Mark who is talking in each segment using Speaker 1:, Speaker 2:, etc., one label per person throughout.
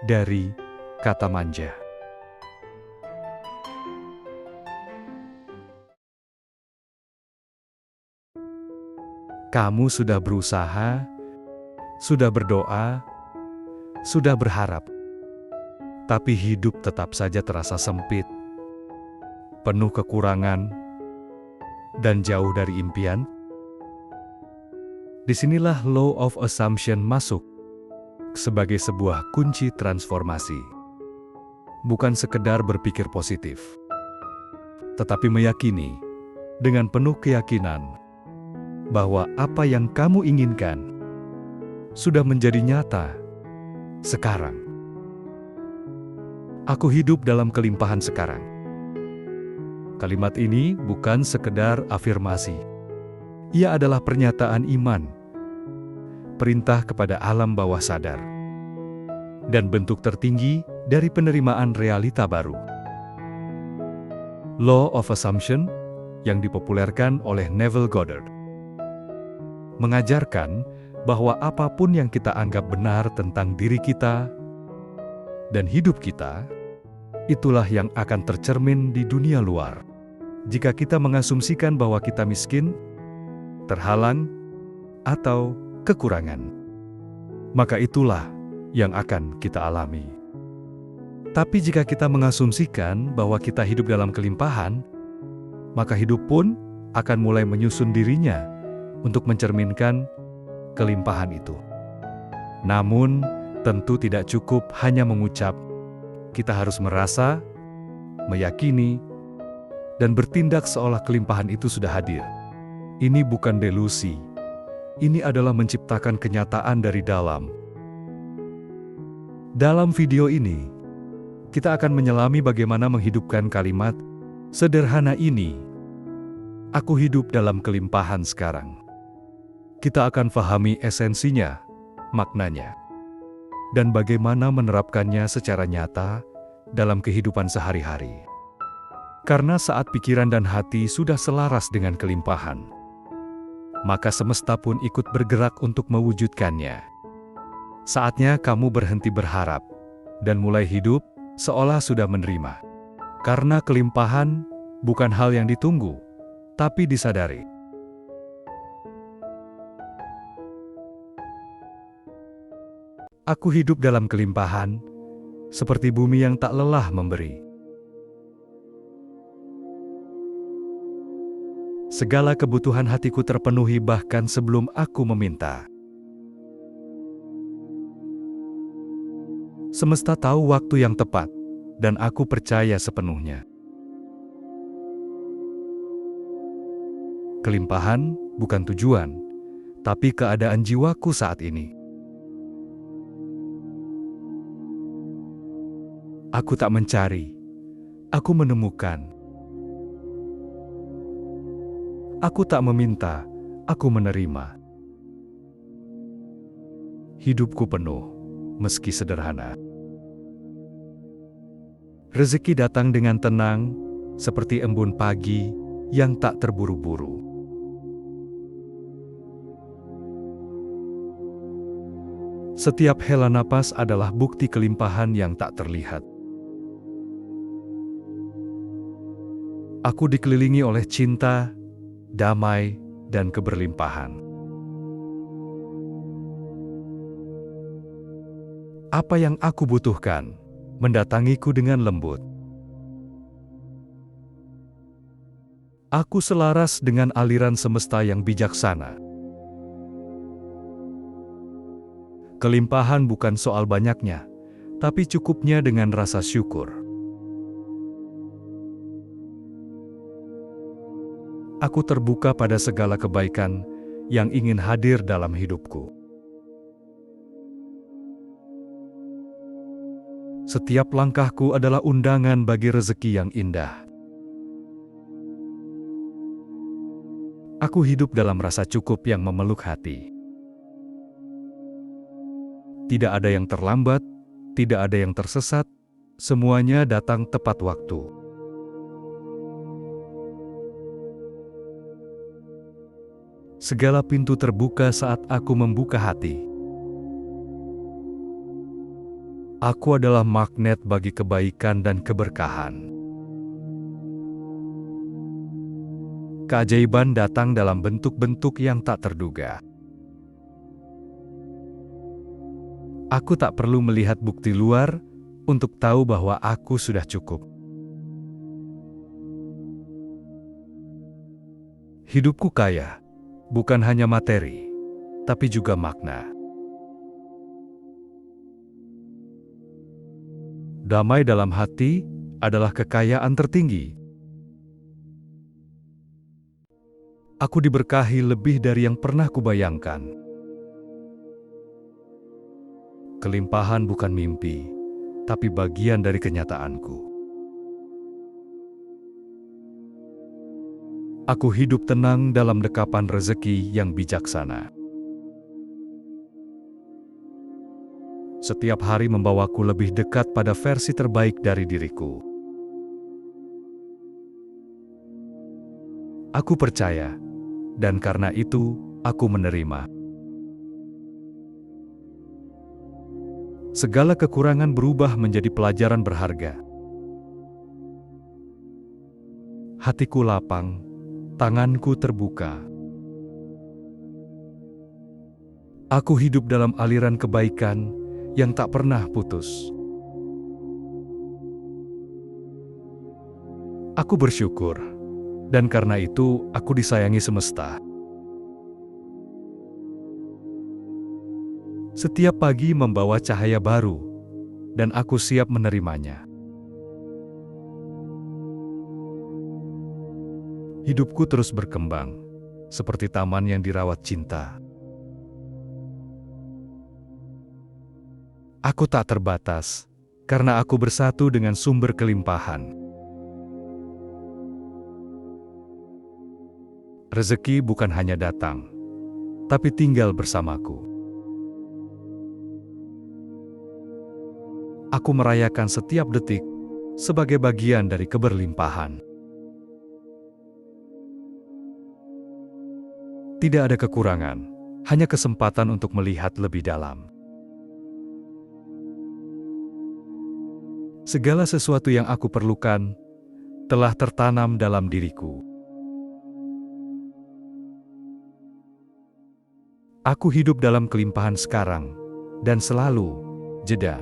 Speaker 1: dari kata manja. Kamu sudah berusaha, sudah berdoa, sudah berharap, tapi hidup tetap saja terasa sempit, penuh kekurangan, dan jauh dari impian. Disinilah law of assumption masuk sebagai sebuah kunci transformasi. Bukan sekedar berpikir positif, tetapi meyakini dengan penuh keyakinan bahwa apa yang kamu inginkan sudah menjadi nyata sekarang. Aku hidup dalam kelimpahan sekarang. Kalimat ini bukan sekedar afirmasi. Ia adalah pernyataan iman, perintah kepada alam bawah sadar, dan bentuk tertinggi dari penerimaan realita baru. Law of Assumption yang dipopulerkan oleh Neville Goddard mengajarkan bahwa apapun yang kita anggap benar tentang diri kita dan hidup kita, itulah yang akan tercermin di dunia luar. Jika kita mengasumsikan bahwa kita miskin, terhalang, atau kekurangan, maka itulah yang akan kita alami. Tapi jika kita mengasumsikan bahwa kita hidup dalam kelimpahan, maka hidup pun akan mulai menyusun dirinya untuk mencerminkan kelimpahan itu. Namun, tentu tidak cukup hanya mengucap, kita harus merasa, meyakini, dan bertindak seolah kelimpahan itu sudah hadir. Ini bukan delusi. Ini adalah menciptakan kenyataan dari dalam. Dalam video ini, kita akan menyelami bagaimana menghidupkan kalimat sederhana ini. Aku hidup dalam kelimpahan sekarang. Kita akan pahami esensinya, maknanya, dan bagaimana menerapkannya secara nyata dalam kehidupan sehari-hari. Karena saat pikiran dan hati sudah selaras dengan kelimpahan, maka semesta pun ikut bergerak untuk mewujudkannya. Saatnya kamu berhenti berharap dan mulai hidup seolah sudah menerima. Karena kelimpahan bukan hal yang ditunggu, tapi disadari. Aku hidup dalam kelimpahan, seperti bumi yang tak lelah memberi. Segala kebutuhan hatiku terpenuhi bahkan sebelum aku meminta. Semesta tahu waktu yang tepat, dan aku percaya sepenuhnya. Kelimpahan bukan tujuan, tapi keadaan jiwaku saat ini. Aku tak mencari, aku menemukan. Aku tak meminta, aku menerima. Hidupku penuh, meski sederhana. Rezeki datang dengan tenang, seperti embun pagi yang tak terburu-buru. Setiap hela napas adalah bukti kelimpahan yang tak terlihat. Aku dikelilingi oleh cinta, damai, dan keberlimpahan. Apa yang aku butuhkan mendatangiku dengan lembut. Aku selaras dengan aliran semesta yang bijaksana. Kelimpahan bukan soal banyaknya, tapi cukupnya dengan rasa syukur. Aku terbuka pada segala kebaikan yang ingin hadir dalam hidupku. Setiap langkahku adalah undangan bagi rezeki yang indah. Aku hidup dalam rasa cukup yang memeluk hati. Tidak ada yang terlambat, tidak ada yang tersesat, semuanya datang tepat waktu. Segala pintu terbuka saat aku membuka hati. Aku adalah magnet bagi kebaikan dan keberkahan. Keajaiban datang dalam bentuk-bentuk yang tak terduga. Aku tak perlu melihat bukti luar untuk tahu bahwa aku sudah cukup. Hidupku kaya, bukan hanya materi, tapi juga makna. Damai dalam hati adalah kekayaan tertinggi. Aku diberkahi lebih dari yang pernah kubayangkan. Kelimpahan bukan mimpi, tapi bagian dari kenyataanku. Aku hidup tenang dalam dekapan rezeki yang bijaksana. Setiap hari membawaku lebih dekat pada versi terbaik dari diriku. Aku percaya, dan karena itu aku menerima. Segala kekurangan berubah menjadi pelajaran berharga. Hatiku lapang, tanganku terbuka. Aku hidup dalam aliran kebaikan yang tak pernah putus. Aku bersyukur, dan karena itu aku disayangi semesta. Setiap pagi membawa cahaya baru, dan aku siap menerimanya. Hidupku terus berkembang, seperti taman yang dirawat cinta. Aku tak terbatas, karena aku bersatu dengan sumber kelimpahan. Rezeki bukan hanya datang, tapi tinggal bersamaku. Aku merayakan setiap detik sebagai bagian dari keberlimpahan. Tidak ada kekurangan, hanya kesempatan untuk melihat lebih dalam. Segala sesuatu yang aku perlukan telah tertanam dalam diriku. Aku hidup dalam kelimpahan sekarang dan selalu jeda.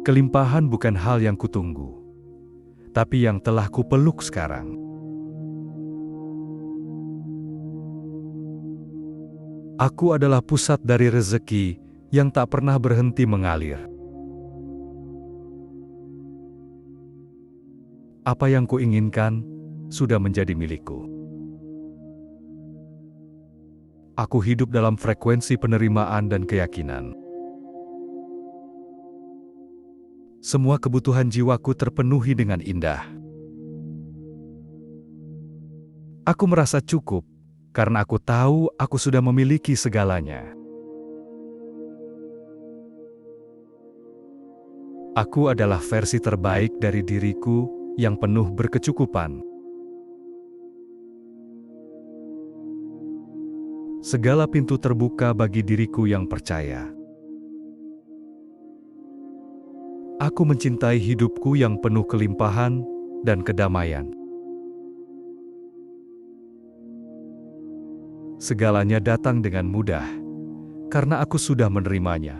Speaker 1: Kelimpahan bukan hal yang kutunggu, tapi yang telah kupeluk sekarang. Aku adalah pusat dari rezeki yang tak pernah berhenti mengalir. Apa yang kuinginkan sudah menjadi milikku. Aku hidup dalam frekuensi penerimaan dan keyakinan. Semua kebutuhan jiwaku terpenuhi dengan indah. Aku merasa cukup karena aku tahu aku sudah memiliki segalanya. Aku adalah versi terbaik dari diriku yang penuh berkecukupan. Segala pintu terbuka bagi diriku yang percaya. Aku mencintai hidupku yang penuh kelimpahan dan kedamaian. Segalanya datang dengan mudah, karena aku sudah menerimanya.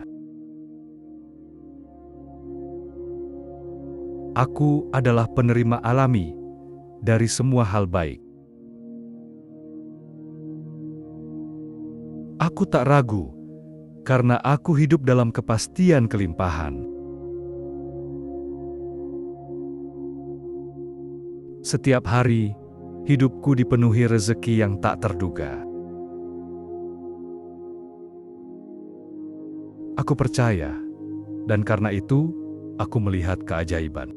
Speaker 1: Aku adalah penerima alami dari semua hal baik. Aku tak ragu, karena aku hidup dalam kepastian kelimpahan. Setiap hari, hidupku dipenuhi rezeki yang tak terduga. Aku percaya, dan karena itu, aku melihat keajaiban.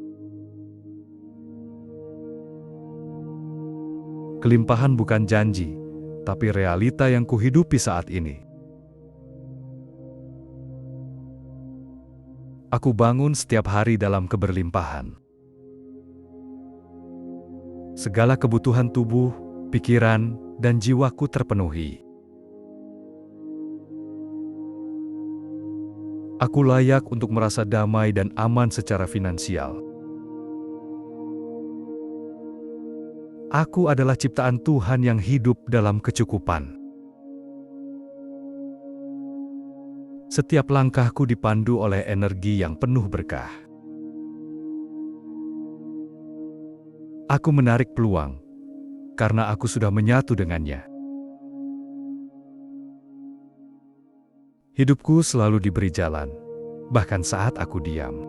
Speaker 1: Kelimpahan bukan janji, tapi realita yang kuhidupi saat ini. Aku bangun setiap hari dalam keberlimpahan. Segala kebutuhan tubuh, pikiran, dan jiwaku terpenuhi. Aku layak untuk merasa damai dan aman secara finansial. Aku adalah ciptaan Tuhan yang hidup dalam kecukupan. Setiap langkahku dipandu oleh energi yang penuh berkah. Aku menarik peluang, karena aku sudah menyatu dengannya. Hidupku selalu diberi jalan, bahkan saat aku diam.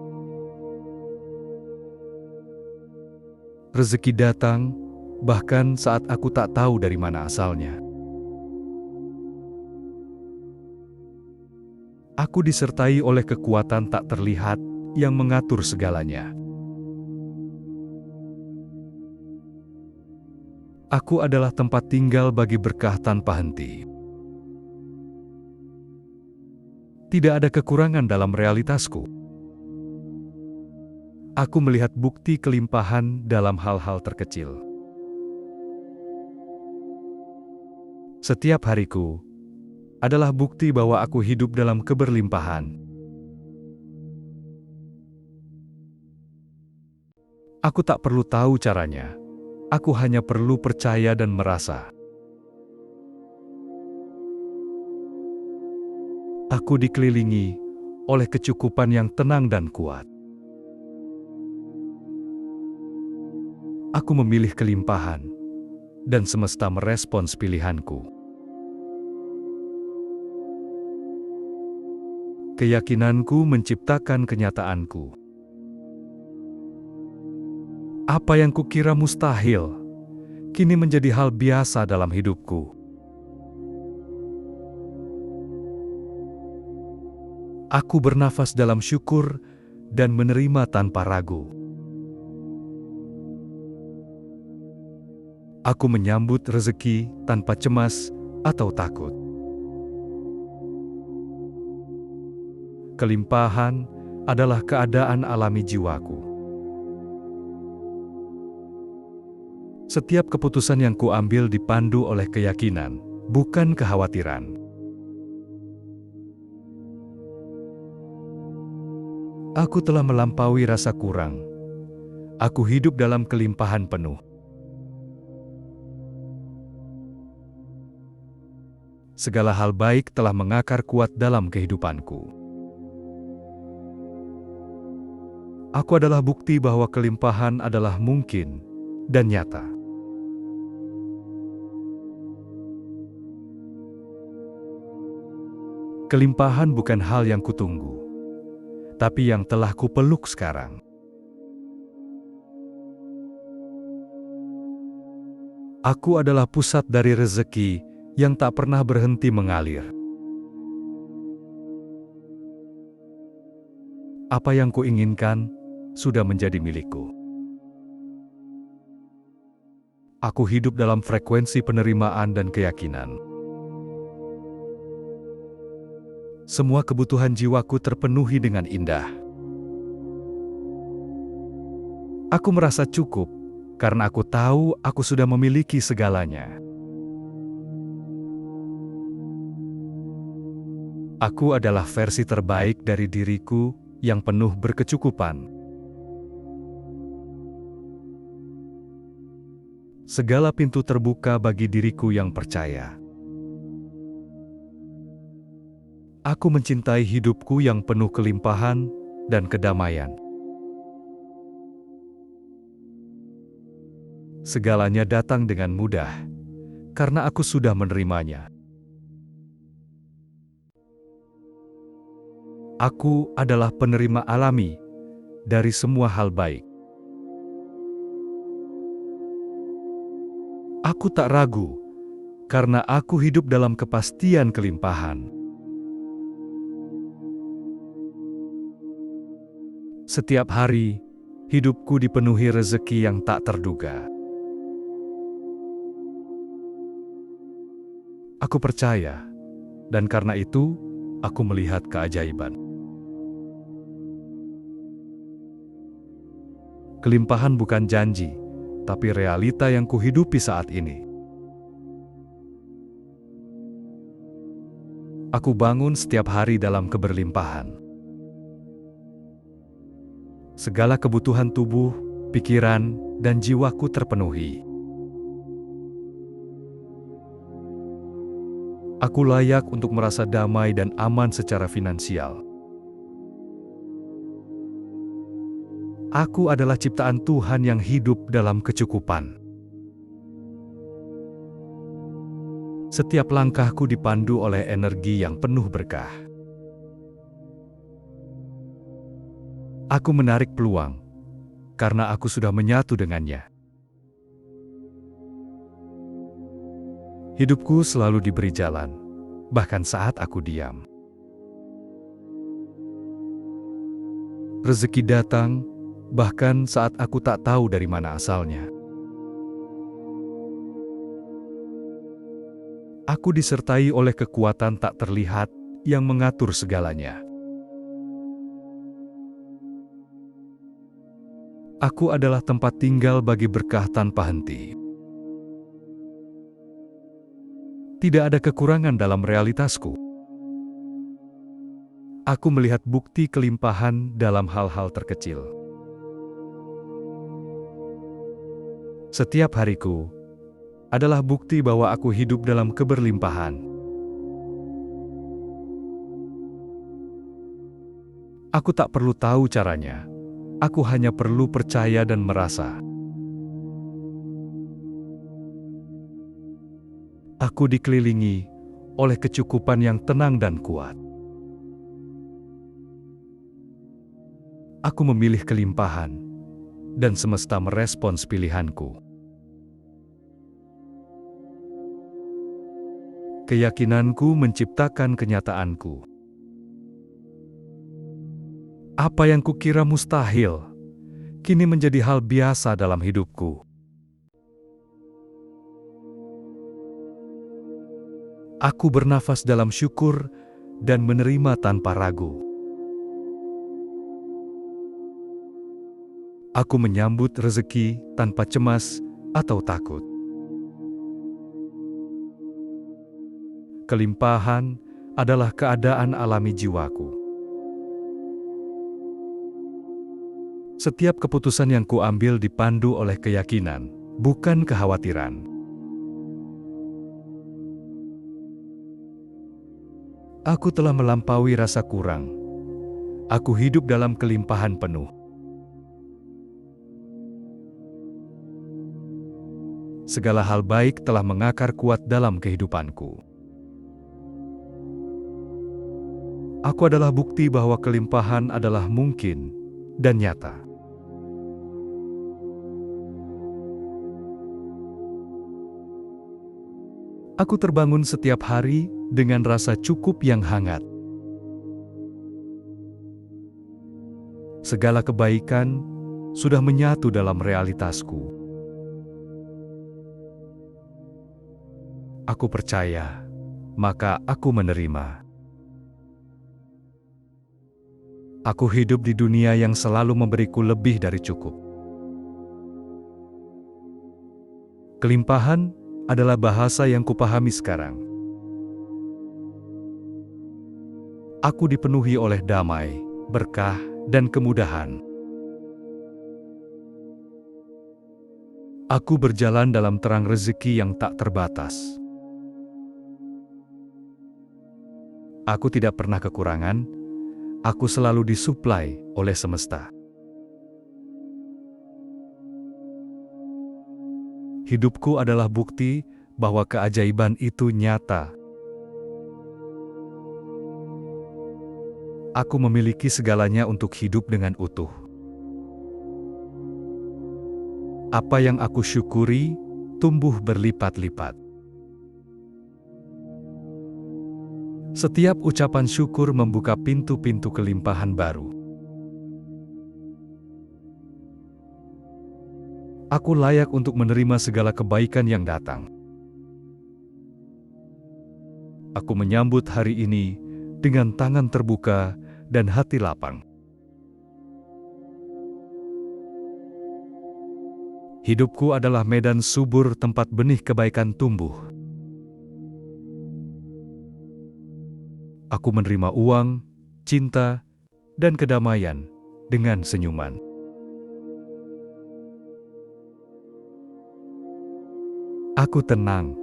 Speaker 1: Rezeki datang, bahkan saat aku tak tahu dari mana asalnya. Aku disertai oleh kekuatan tak terlihat yang mengatur segalanya. Aku adalah tempat tinggal bagi berkah tanpa henti. Tidak ada kekurangan dalam realitasku. Aku melihat bukti kelimpahan dalam hal-hal terkecil. Setiap hariku adalah bukti bahwa aku hidup dalam keberlimpahan. Aku tak perlu tahu caranya. Aku hanya perlu percaya dan merasa. Aku dikelilingi oleh kecukupan yang tenang dan kuat. Aku memilih kelimpahan, dan semesta merespons pilihanku. Keyakinanku menciptakan kenyataanku. Apa yang kukira mustahil, kini menjadi hal biasa dalam hidupku. Aku bernafas dalam syukur dan menerima tanpa ragu. Aku menyambut rezeki tanpa cemas atau takut. Kelimpahan adalah keadaan alami jiwaku. Setiap keputusan yang kuambil dipandu oleh keyakinan, bukan kekhawatiran. Aku telah melampaui rasa kurang. Aku hidup dalam kelimpahan penuh. Segala hal baik telah mengakar kuat dalam kehidupanku. Aku adalah bukti bahwa kelimpahan adalah mungkin dan nyata. Kelimpahan bukan hal yang kutunggu, tapi yang telah kupeluk sekarang. Aku adalah pusat dari rezeki yang tak pernah berhenti mengalir. Apa yang kuinginkan sudah menjadi milikku. Aku hidup dalam frekuensi penerimaan dan keyakinan. Semua kebutuhan jiwaku terpenuhi dengan indah. Aku merasa cukup karena aku tahu aku sudah memiliki segalanya. Aku adalah versi terbaik dari diriku yang penuh berkecukupan. Segala pintu terbuka bagi diriku yang percaya. Aku mencintai hidupku yang penuh kelimpahan dan kedamaian. Segalanya datang dengan mudah, karena aku sudah menerimanya. Aku adalah penerima alami dari semua hal baik. Aku tak ragu, karena aku hidup dalam kepastian kelimpahan. Setiap hari, hidupku dipenuhi rezeki yang tak terduga. Aku percaya, dan karena itu, aku melihat keajaiban. Kelimpahan bukan janji, tapi realita yang kuhidupi saat ini. Aku bangun setiap hari dalam keberlimpahan. Segala kebutuhan tubuh, pikiran, dan jiwaku terpenuhi. Aku layak untuk merasa damai dan aman secara finansial. Aku adalah ciptaan Tuhan yang hidup dalam kecukupan. Setiap langkahku dipandu oleh energi yang penuh berkah. Aku menarik peluang, karena aku sudah menyatu dengannya. Hidupku selalu diberi jalan, bahkan saat aku diam. Rezeki datang, bahkan saat aku tak tahu dari mana asalnya. Aku disertai oleh kekuatan tak terlihat yang mengatur segalanya. Aku adalah tempat tinggal bagi berkah tanpa henti. Tidak ada kekurangan dalam realitasku. Aku melihat bukti kelimpahan dalam hal-hal terkecil. Setiap hariku adalah bukti bahwa aku hidup dalam keberlimpahan. Aku tak perlu tahu caranya. Aku hanya perlu percaya dan merasa. Aku dikelilingi oleh kecukupan yang tenang dan kuat. Aku memilih kelimpahan, dan semesta merespons pilihanku. Keyakinanku menciptakan kenyataanku. Apa yang kukira mustahil, kini menjadi hal biasa dalam hidupku. Aku bernafas dalam syukur dan menerima tanpa ragu. Aku menyambut rezeki tanpa cemas atau takut. Kelimpahan adalah keadaan alami jiwaku. Setiap keputusan yang kuambil dipandu oleh keyakinan, bukan kekhawatiran. Aku telah melampaui rasa kurang. Aku hidup dalam kelimpahan penuh. Segala hal baik telah mengakar kuat dalam kehidupanku. Aku adalah bukti bahwa kelimpahan adalah mungkin dan nyata. Aku terbangun setiap hari dengan rasa cukup yang hangat. Segala kebaikan sudah menyatu dalam realitasku. Aku percaya, maka aku menerima. Aku hidup di dunia yang selalu memberiku lebih dari cukup. Kelimpahan adalah bahasa yang kupahami sekarang. Aku dipenuhi oleh damai, berkah, dan kemudahan. Aku berjalan dalam terang rezeki yang tak terbatas. Aku tidak pernah kekurangan, aku selalu disuplai oleh semesta. Hidupku adalah bukti bahwa keajaiban itu nyata. Aku memiliki segalanya untuk hidup dengan utuh. Apa yang aku syukuri, tumbuh berlipat-lipat. Setiap ucapan syukur membuka pintu-pintu kelimpahan baru. Aku layak untuk menerima segala kebaikan yang datang. Aku menyambut hari ini dengan tangan terbuka dan hati lapang. Hidupku adalah medan subur tempat benih kebaikan tumbuh. Aku menerima uang, cinta, dan kedamaian dengan senyuman. Aku tenang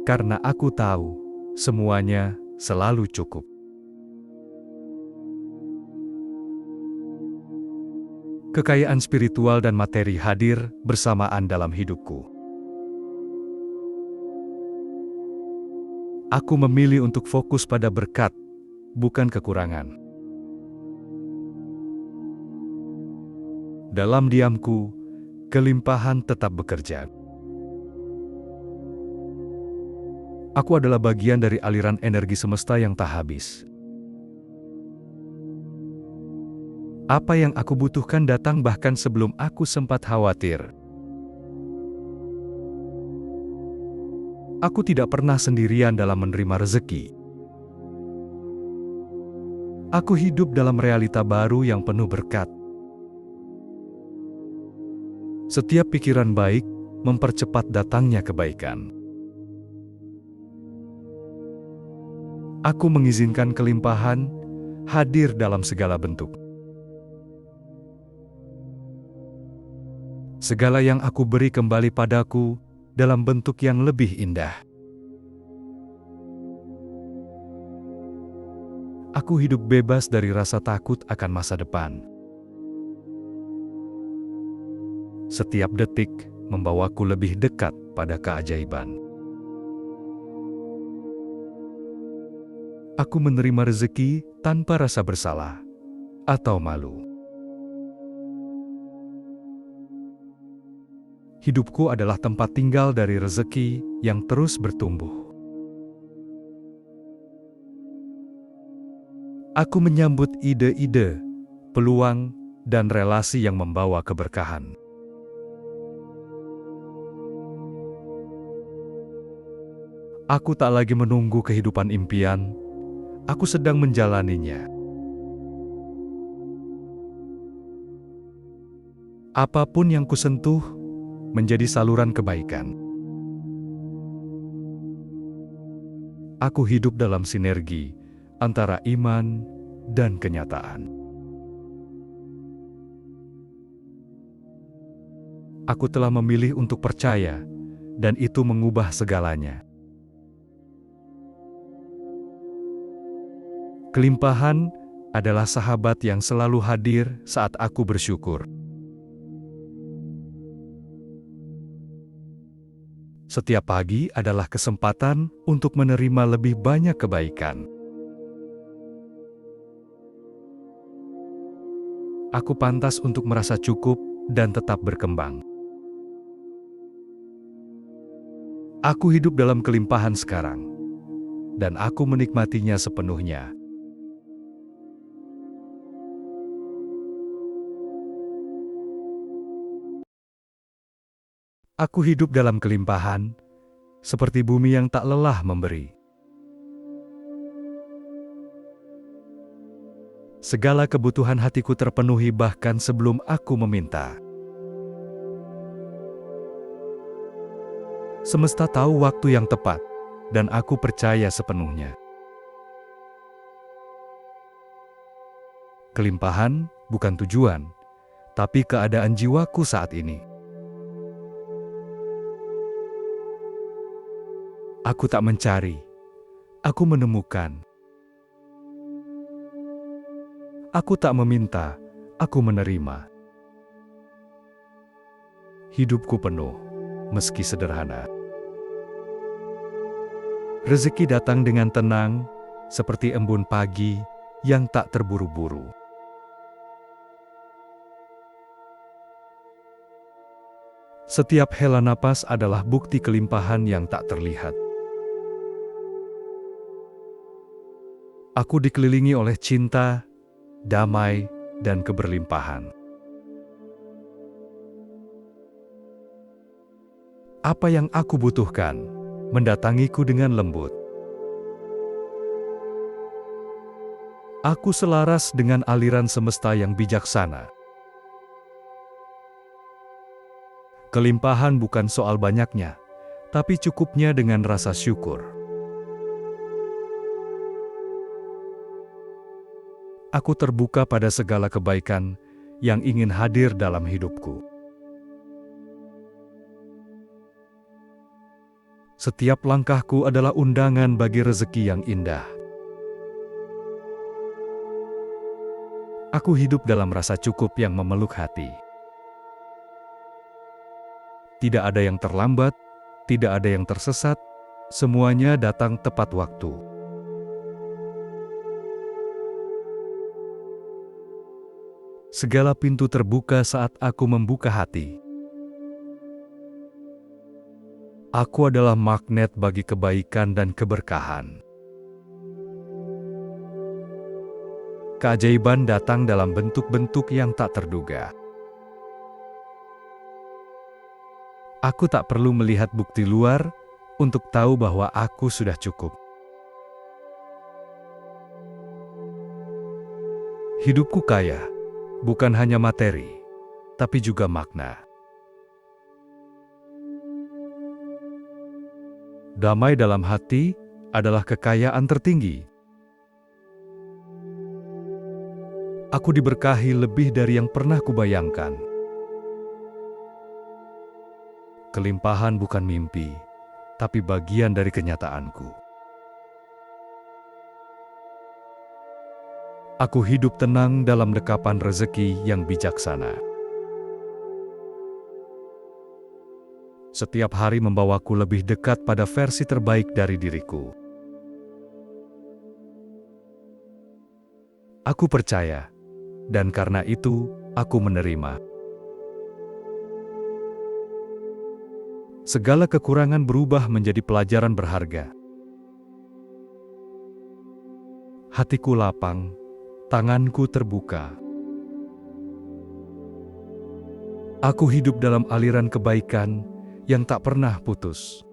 Speaker 1: karena aku tahu semuanya selalu cukup. Kekayaan spiritual dan materi hadir bersamaan dalam hidupku. Aku memilih untuk fokus pada berkat, bukan kekurangan. Dalam diamku, kelimpahan tetap bekerja. Aku adalah bagian dari aliran energi semesta yang tak habis. Apa yang aku butuhkan datang bahkan sebelum aku sempat khawatir. Aku tidak pernah sendirian dalam menerima rezeki. Aku hidup dalam realita baru yang penuh berkat. Setiap pikiran baik mempercepat datangnya kebaikan. Aku mengizinkan kelimpahan hadir dalam segala bentuk. Segala yang aku beri kembali padaku dalam bentuk yang lebih indah. Aku hidup bebas dari rasa takut akan masa depan. Setiap detik membawaku lebih dekat pada keajaiban. Aku menerima rezeki tanpa rasa bersalah atau malu. Hidupku adalah tempat tinggal dari rezeki yang terus bertumbuh. Aku menyambut ide-ide, peluang, dan relasi yang membawa keberkahan. Aku tak lagi menunggu kehidupan impian. Aku sedang menjalaninya. Apapun yang kusentuh menjadi saluran kebaikan. Aku hidup dalam sinergi antara iman dan kenyataan. Aku telah memilih untuk percaya, dan itu mengubah segalanya. Kelimpahan adalah sahabat yang selalu hadir saat aku bersyukur. Setiap pagi adalah kesempatan untuk menerima lebih banyak kebaikan. Aku pantas untuk merasa cukup dan tetap berkembang. Aku hidup dalam kelimpahan sekarang, dan aku menikmatinya sepenuhnya. Aku hidup dalam kelimpahan, seperti bumi yang tak lelah memberi. Segala kebutuhan hatiku terpenuhi bahkan sebelum aku meminta. Semesta tahu waktu yang tepat, dan aku percaya sepenuhnya. Kelimpahan bukan tujuan, tapi keadaan jiwaku saat ini. Aku tak mencari, aku menemukan. Aku tak meminta, aku menerima. Hidupku penuh, meski sederhana. Rezeki datang dengan tenang, seperti embun pagi yang tak terburu-buru. Setiap hela napas adalah bukti kelimpahan yang tak terlihat. Aku dikelilingi oleh cinta, damai, dan keberlimpahan. Apa yang aku butuhkan mendatangiku dengan lembut. Aku selaras dengan aliran semesta yang bijaksana. Kelimpahan bukan soal banyaknya, tapi cukupnya dengan rasa syukur. aku terbuka pada segala kebaikan yang ingin hadir dalam hidupku. Setiap langkahku adalah undangan bagi rezeki yang indah. Aku hidup dalam rasa cukup yang memeluk hati. Tidak ada yang terlambat, tidak ada yang tersesat, semuanya datang tepat waktu. Segala pintu terbuka saat aku membuka hati. Aku adalah magnet bagi kebaikan dan keberkahan. Keajaiban datang dalam bentuk-bentuk yang tak terduga. Aku tak perlu melihat bukti luar untuk tahu bahwa aku sudah cukup. Hidupku kaya, bukan hanya materi, tapi juga makna. Damai dalam hati adalah kekayaan tertinggi. Aku diberkahi lebih dari yang pernah kubayangkan. Kelimpahan bukan mimpi, tapi bagian dari kenyataanku. Aku hidup tenang dalam dekapan rezeki yang bijaksana. Setiap hari membawaku lebih dekat pada versi terbaik dari diriku. Aku percaya, dan karena itu aku menerima. Segala kekurangan berubah menjadi pelajaran berharga. Hatiku lapang, tanganku terbuka. Aku hidup dalam aliran kebaikan yang tak pernah putus.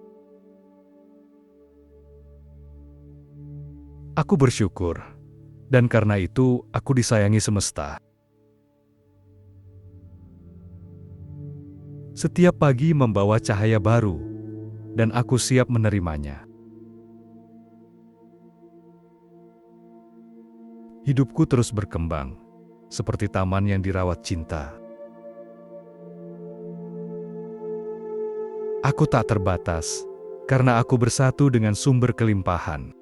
Speaker 1: Aku bersyukur, dan karena itu aku disayangi semesta. Setiap pagi membawa cahaya baru, dan aku siap menerimanya. Hidupku terus berkembang, seperti taman yang dirawat cinta. Aku tak terbatas, karena aku bersatu dengan sumber kelimpahan.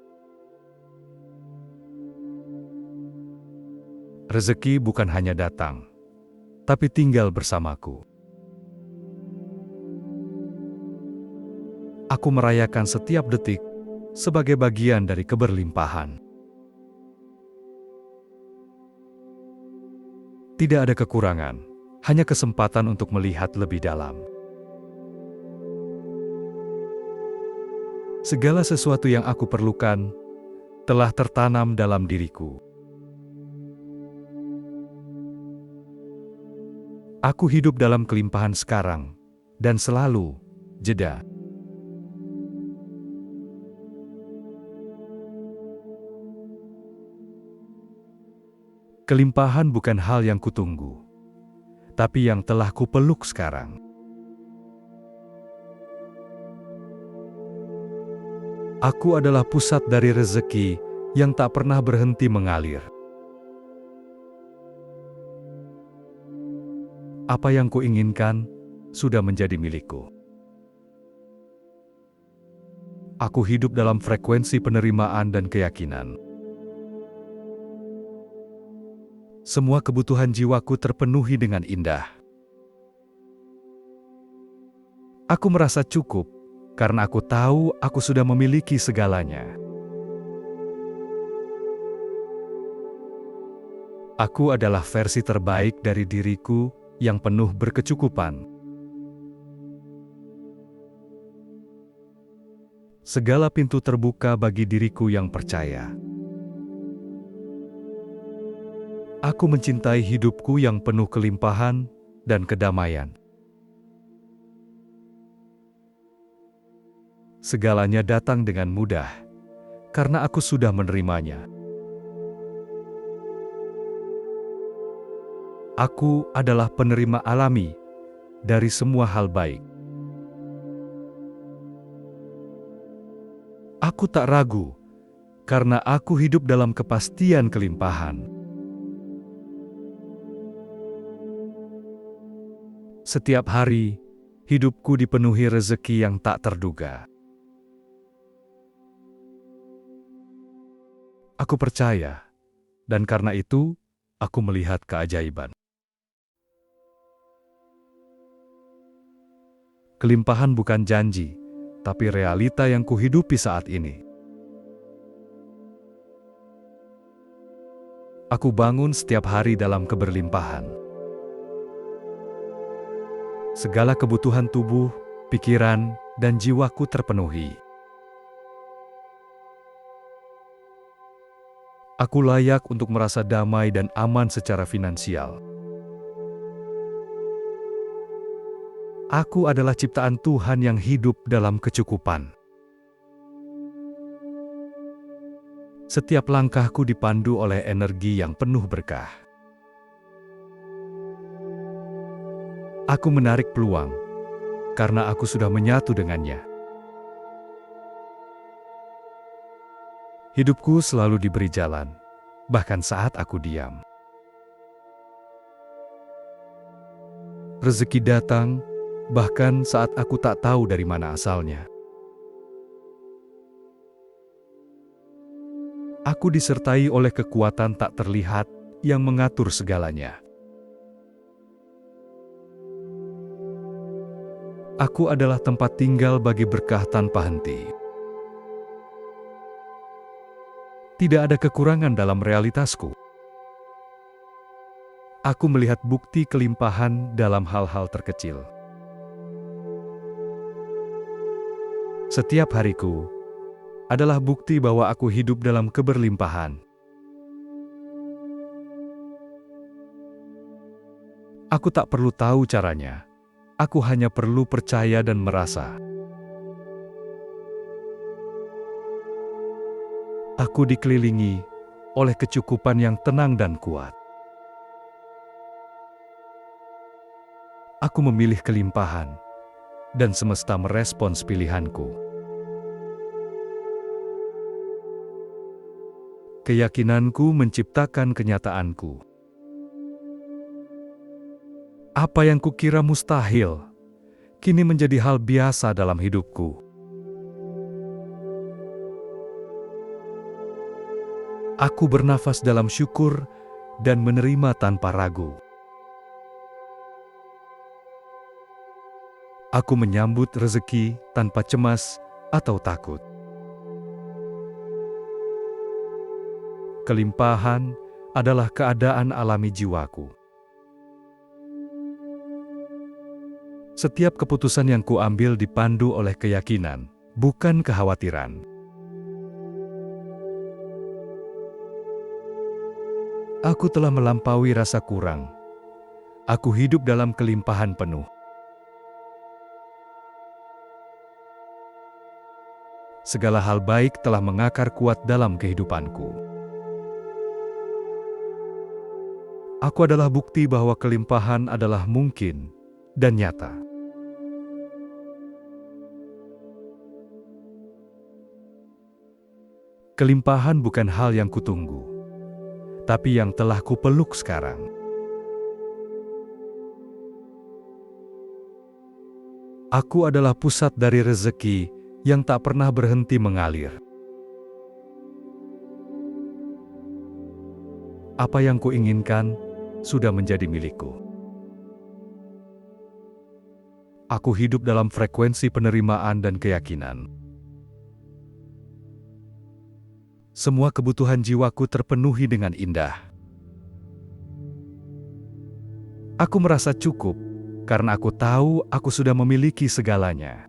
Speaker 1: Rezeki bukan hanya datang, tapi tinggal bersamaku. Aku merayakan setiap detik sebagai bagian dari keberlimpahan. Tidak ada kekurangan, hanya kesempatan untuk melihat lebih dalam. Segala sesuatu yang aku perlukan telah tertanam dalam diriku. Aku hidup dalam kelimpahan sekarang dan selalu jeda. Kelimpahan bukan hal yang kutunggu, tapi yang telah kupeluk sekarang. Aku adalah pusat dari rezeki yang tak pernah berhenti mengalir. Apa yang kuinginkan sudah menjadi milikku. Aku hidup dalam frekuensi penerimaan dan keyakinan. Semua kebutuhan jiwaku terpenuhi dengan indah. Aku merasa cukup karena aku tahu aku sudah memiliki segalanya. Aku adalah versi terbaik dari diriku yang penuh berkecukupan. Segala pintu terbuka bagi diriku yang percaya. Aku mencintai hidupku yang penuh kelimpahan dan kedamaian. Segalanya datang dengan mudah, karena aku sudah menerimanya. Aku adalah penerima alami dari semua hal baik. Aku tak ragu, karena aku hidup dalam kepastian kelimpahan. Setiap hari, hidupku dipenuhi rezeki yang tak terduga. Aku percaya, dan karena itu, aku melihat keajaiban. Kelimpahan bukan janji, tapi realita yang kuhidupi saat ini. Aku bangun setiap hari dalam keberlimpahan. Segala kebutuhan tubuh, pikiran, dan jiwaku terpenuhi. Aku layak untuk merasa damai dan aman secara finansial. Aku adalah ciptaan Tuhan yang hidup dalam kecukupan. Setiap langkahku dipandu oleh energi yang penuh berkah. Aku menarik peluang, karena aku sudah menyatu dengannya. Hidupku selalu diberi jalan, bahkan saat aku diam. Rezeki datang, bahkan saat aku tak tahu dari mana asalnya. Aku disertai oleh kekuatan tak terlihat yang mengatur segalanya. Aku adalah tempat tinggal bagi berkah tanpa henti. Tidak ada kekurangan dalam realitasku. Aku melihat bukti kelimpahan dalam hal-hal terkecil. Setiap hariku adalah bukti bahwa aku hidup dalam keberlimpahan. Aku tak perlu tahu caranya. Aku hanya perlu percaya dan merasa. Aku dikelilingi oleh kecukupan yang tenang dan kuat. Aku memilih kelimpahan, dan semesta merespons pilihanku. Keyakinanku menciptakan kenyataanku. Apa yang kukira mustahil, kini menjadi hal biasa dalam hidupku. Aku bernafas dalam syukur dan menerima tanpa ragu. Aku menyambut rezeki tanpa cemas atau takut. Kelimpahan adalah keadaan alami jiwaku. Setiap keputusan yang kuambil dipandu oleh keyakinan, bukan kekhawatiran. Aku telah melampaui rasa kurang. Aku hidup dalam kelimpahan penuh. Segala hal baik telah mengakar kuat dalam kehidupanku. Aku adalah bukti bahwa kelimpahan adalah mungkin dan nyata. Kelimpahan bukan hal yang kutunggu, tapi yang telah kupeluk sekarang. Aku adalah pusat dari rezeki yang tak pernah berhenti mengalir. Apa yang kuinginkan sudah menjadi milikku. Aku hidup dalam frekuensi penerimaan dan keyakinan. Semua kebutuhan jiwaku terpenuhi dengan indah. Aku merasa cukup karena aku tahu aku sudah memiliki segalanya.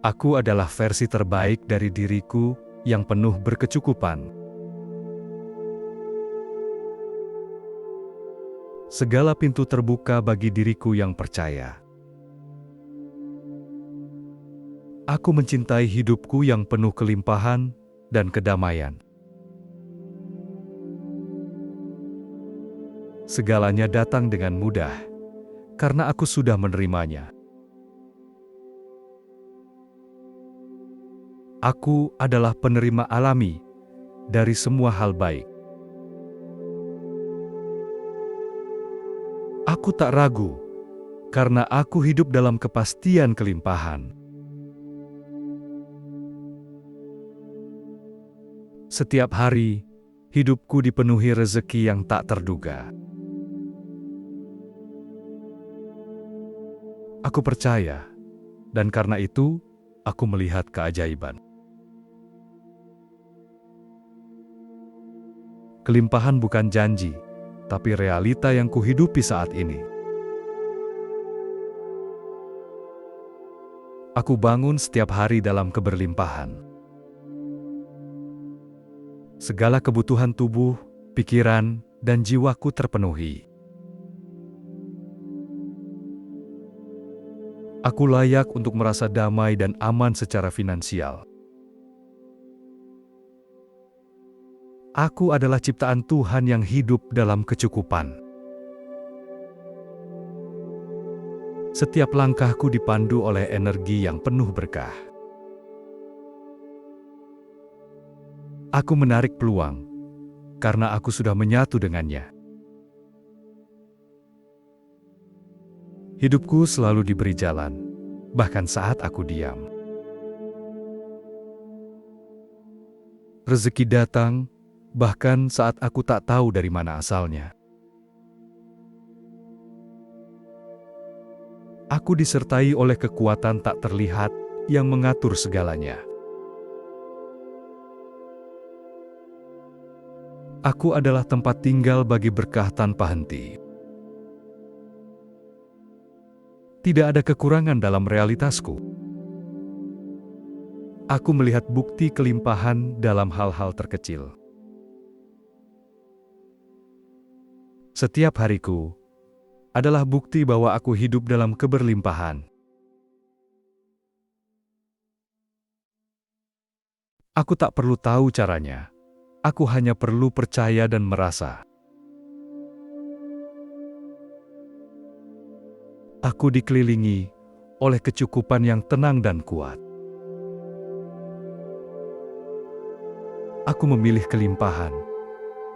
Speaker 1: Aku adalah versi terbaik dari diriku yang penuh berkecukupan. Segala pintu terbuka bagi diriku yang percaya. Aku mencintai hidupku yang penuh kelimpahan dan kedamaian. Segalanya datang dengan mudah, karena aku sudah menerimanya. Aku adalah penerima alami dari semua hal baik. Aku tak ragu, karena aku hidup dalam kepastian kelimpahan. Setiap hari, hidupku dipenuhi rezeki yang tak terduga. Aku percaya, dan karena itu, aku melihat keajaiban. Kelimpahan bukan janji, tapi realita yang kuhidupi saat ini. Aku bangun setiap hari dalam keberlimpahan. Segala kebutuhan tubuh, pikiran, dan jiwaku terpenuhi. Aku layak untuk merasa damai dan aman secara finansial. Aku adalah ciptaan Tuhan yang hidup dalam kecukupan. Setiap langkahku dipandu oleh energi yang penuh berkah. Aku menarik peluang, karena aku sudah menyatu dengannya. Hidupku selalu diberi jalan, bahkan saat aku diam. Rezeki datang, bahkan saat aku tak tahu dari mana asalnya. Aku disertai oleh kekuatan tak terlihat yang mengatur segalanya. Aku adalah tempat tinggal bagi berkah tanpa henti. Tidak ada kekurangan dalam realitasku. Aku melihat bukti kelimpahan dalam hal-hal terkecil. Setiap hariku adalah bukti bahwa aku hidup dalam keberlimpahan. Aku tak perlu tahu caranya. Aku hanya perlu percaya dan merasa. Aku dikelilingi oleh kecukupan yang tenang dan kuat. Aku memilih kelimpahan,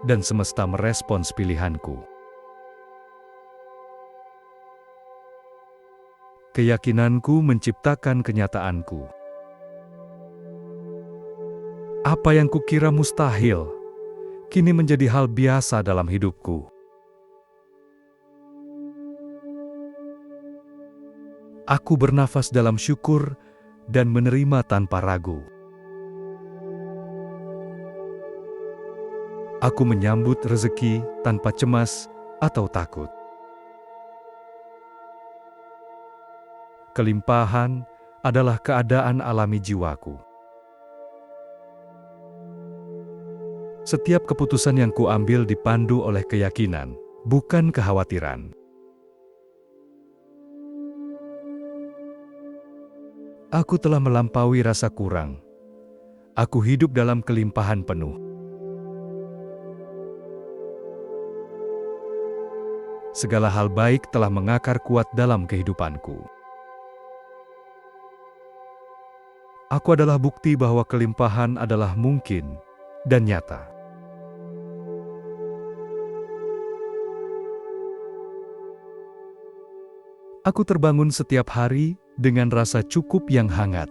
Speaker 1: dan semesta merespons pilihanku. Keyakinanku menciptakan kenyataanku. Apa yang kukira mustahil, kini menjadi hal biasa dalam hidupku. Aku bernafas dalam syukur dan menerima tanpa ragu. Aku menyambut rezeki tanpa cemas atau takut. Kelimpahan adalah keadaan alami jiwaku. Setiap keputusan yang kuambil dipandu oleh keyakinan, bukan kekhawatiran. Aku telah melampaui rasa kurang. Aku hidup dalam kelimpahan penuh. Segala hal baik telah mengakar kuat dalam kehidupanku. Aku adalah bukti bahwa kelimpahan adalah mungkin dan nyata. Aku terbangun setiap hari dengan rasa cukup yang hangat.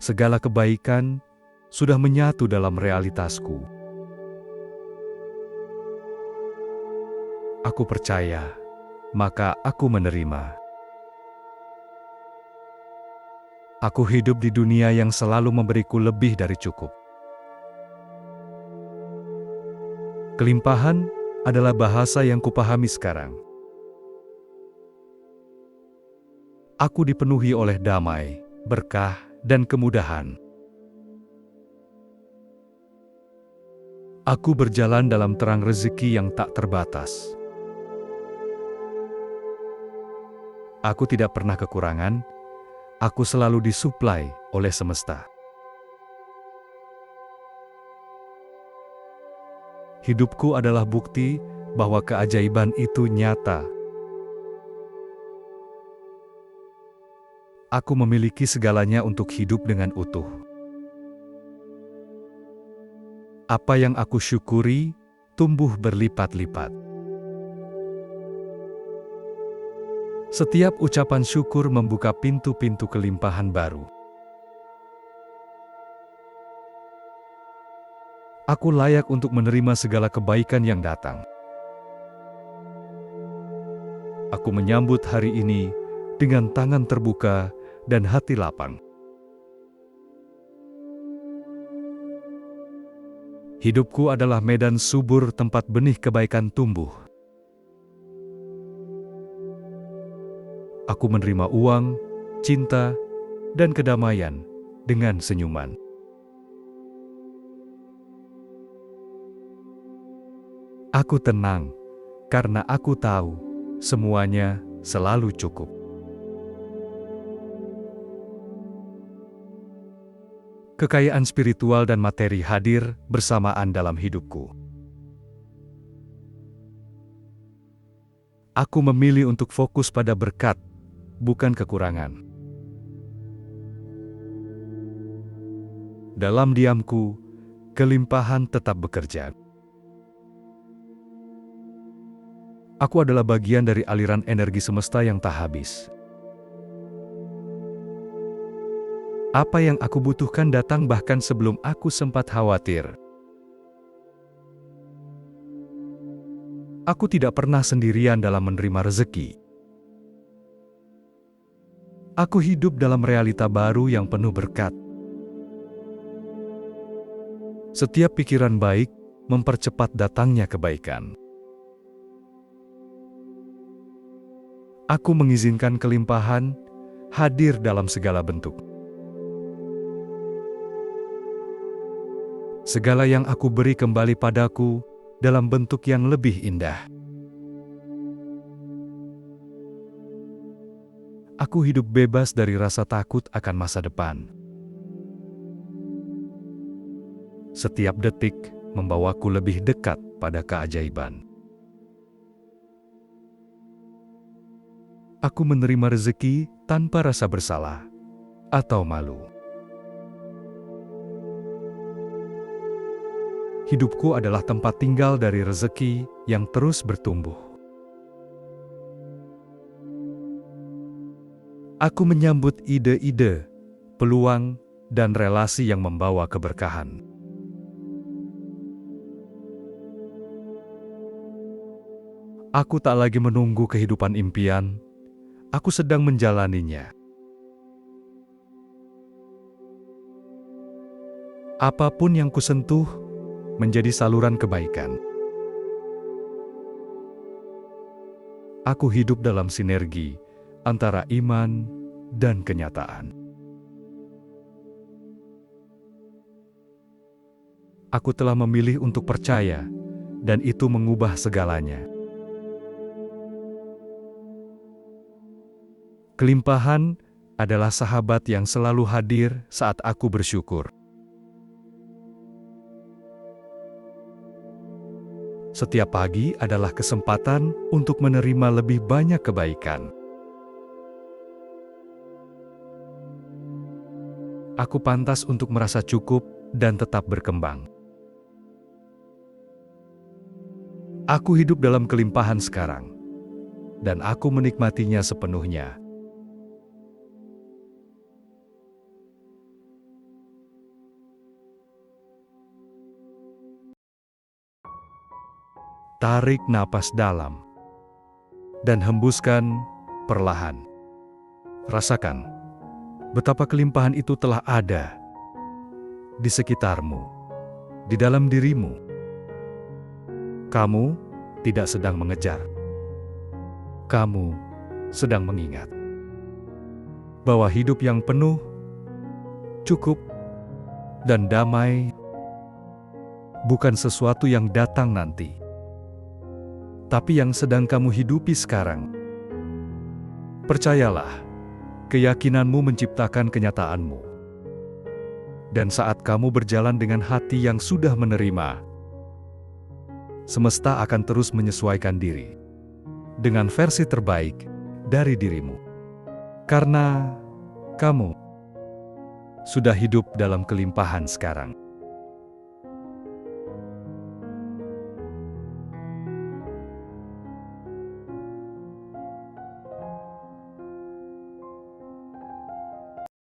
Speaker 1: Segala kebaikan sudah menyatu dalam realitasku. Aku percaya, maka aku menerima. Aku hidup di dunia yang selalu memberiku lebih dari cukup. Kelimpahan adalah bahasa yang kupahami sekarang. Aku dipenuhi oleh damai, berkah, dan kemudahan. Aku berjalan dalam terang rezeki yang tak terbatas. Aku tidak pernah kekurangan, aku selalu disuplai oleh semesta. Hidupku adalah bukti bahwa keajaiban itu nyata. Aku memiliki segalanya untuk hidup dengan utuh. Apa yang aku syukuri, tumbuh berlipat-lipat. Setiap ucapan syukur membuka pintu-pintu kelimpahan baru. Aku layak untuk menerima segala kebaikan yang datang. Aku menyambut hari ini dengan tangan terbuka dan hati lapang. Hidupku adalah medan subur tempat benih kebaikan tumbuh. Aku menerima uang, cinta, dan kedamaian dengan senyuman. Aku tenang karena aku tahu semuanya selalu cukup. Kekayaan spiritual dan materi hadir bersamaan dalam hidupku. Aku memilih untuk fokus pada berkat, bukan kekurangan. Dalam diamku, kelimpahan tetap bekerja. Aku adalah bagian dari aliran energi semesta yang tak habis. Apa yang aku butuhkan datang bahkan sebelum aku sempat khawatir. Aku tidak pernah sendirian dalam menerima rezeki. Aku hidup dalam realita baru yang penuh berkat. Setiap pikiran baik mempercepat datangnya kebaikan. Aku mengizinkan kelimpahan hadir dalam segala bentuk. Segala yang aku beri kembali padaku dalam bentuk yang lebih indah. Aku hidup bebas dari rasa takut akan masa depan. Setiap detik membawaku lebih dekat pada keajaiban. Aku menerima rezeki tanpa rasa bersalah atau malu. Hidupku adalah tempat tinggal dari rezeki yang terus bertumbuh. Aku menyambut ide-ide, peluang, dan relasi yang membawa keberkahan. Aku tak lagi menunggu kehidupan impian, aku sedang menjalaninya. Apapun yang kusentuh menjadi saluran kebaikan. Aku hidup dalam sinergi antara iman dan kenyataan. Aku telah memilih untuk percaya, dan itu mengubah segalanya. Kelimpahan adalah sahabat yang selalu hadir saat aku bersyukur. Setiap pagi adalah kesempatan untuk menerima lebih banyak kebaikan. Aku pantas untuk merasa cukup dan tetap berkembang. Aku hidup dalam kelimpahan sekarang, dan aku menikmatinya sepenuhnya. Tarik napas dalam dan hembuskan perlahan. Rasakan betapa kelimpahan itu telah ada di sekitarmu, di dalam dirimu. Kamu tidak sedang mengejar. Kamu sedang mengingat bahwa hidup yang penuh, cukup, dan damai bukan sesuatu yang datang nanti, tapi yang sedang kamu hidupi sekarang. Percayalah, keyakinanmu menciptakan kenyataanmu. Dan saat kamu berjalan dengan hati yang sudah menerima, semesta akan terus menyesuaikan diri dengan versi terbaik dari dirimu. Karena kamu sudah hidup dalam kelimpahan sekarang.